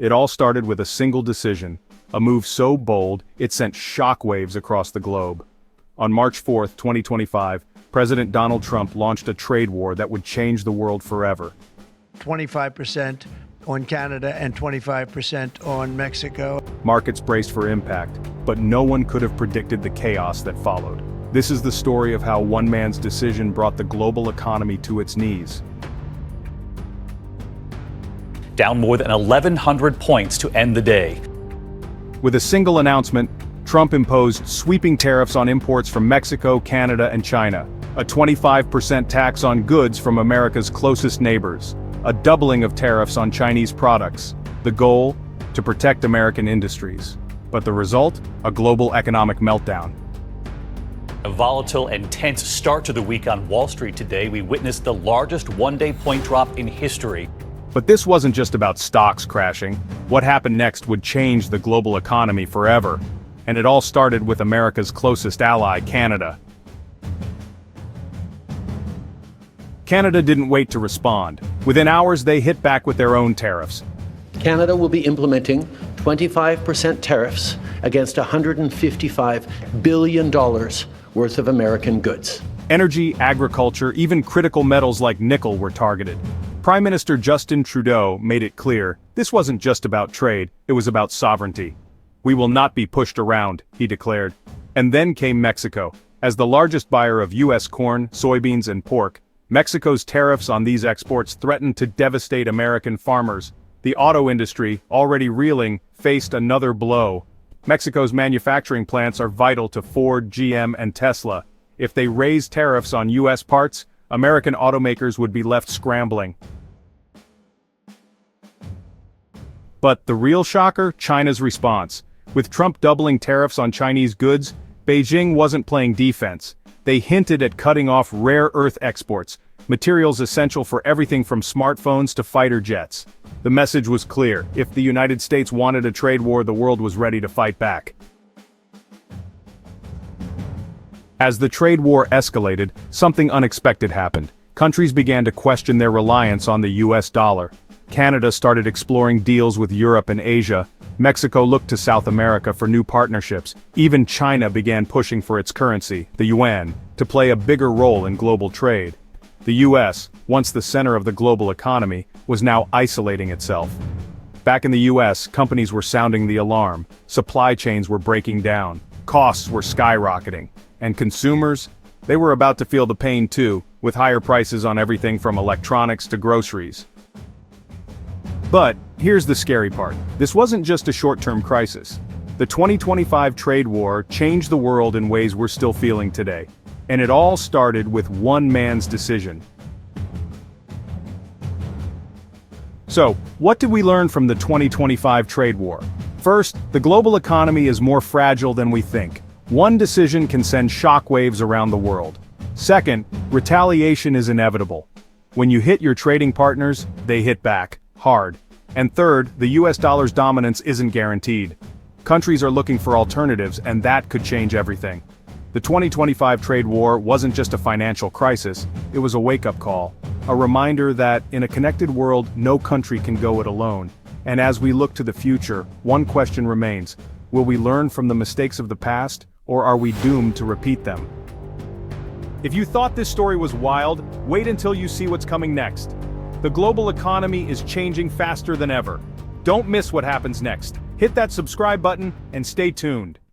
It all started with a single decision, a move so bold it sent shockwaves across the globe. On March 4, 2025, President Donald Trump launched a trade war that would change the world forever. 25% on Canada and 25% on Mexico. Markets braced for impact, but no one could have predicted the chaos that followed. This is the story of how one man's decision brought the global economy to its knees. Down more than 1,100 points to end the day. With a single announcement, Trump imposed sweeping tariffs on imports from Mexico, Canada, and China, a 25% tax on goods from America's closest neighbors, a doubling of tariffs on Chinese products. The goal? To protect American industries. But the result? A global economic meltdown. A volatile and tense start to the week on Wall Street today. We witnessed the largest one-day point drop in history. But this wasn't just about stocks crashing. What happened next would change the global economy forever. And it all started with America's closest ally, Canada. Canada didn't wait to respond. Within hours, they hit back with their own tariffs. Canada will be implementing 25% tariffs against $155 billion worth of American goods. Energy, agriculture, even critical metals like nickel were targeted. Prime Minister Justin Trudeau made it clear, this wasn't just about trade, it was about sovereignty. We will not be pushed around, he declared. And then came Mexico. As the largest buyer of U.S. corn, soybeans, and pork, Mexico's tariffs on these exports threatened to devastate American farmers. The auto industry, already reeling, faced another blow. Mexico's manufacturing plants are vital to Ford, GM, and Tesla. If they raise tariffs on U.S. parts, American automakers would be left scrambling. But the real shocker? China's response. With Trump doubling tariffs on Chinese goods, Beijing wasn't playing defense. They hinted at cutting off rare earth exports, materials essential for everything from smartphones to fighter jets. The message was clear: if the United States wanted a trade war, the world was ready to fight back. As the trade war escalated, something unexpected happened. Countries began to question their reliance on the US dollar. Canada started exploring deals with Europe and Asia. Mexico looked to South America for new partnerships. Even China began pushing for its currency, the yuan, to play a bigger role in global trade. The US, once the center of the global economy, was now isolating itself. Back in the US, companies were sounding the alarm. Supply chains were breaking down. Costs were skyrocketing. And consumers? They were about to feel the pain too, with higher prices on everything from electronics to groceries. But here's the scary part. This wasn't just a short-term crisis. The 2025 trade war changed the world in ways we're still feeling today. And it all started with one man's decision. So, what did we learn from the 2025 trade war? First, the global economy is more fragile than we think. One decision can send shockwaves around the world. Second, retaliation is inevitable. When you hit your trading partners, they hit back, hard. And third, the US dollar's dominance isn't guaranteed. Countries are looking for alternatives, and that could change everything. The 2025 trade war wasn't just a financial crisis, it was a wake-up call. A reminder that, in a connected world, no country can go it alone. And as we look to the future, one question remains: will we learn from the mistakes of the past, or are we doomed to repeat them? If you thought this story was wild, wait until you see what's coming next. The global economy is changing faster than ever. Don't miss what happens next. Hit that subscribe button and stay tuned.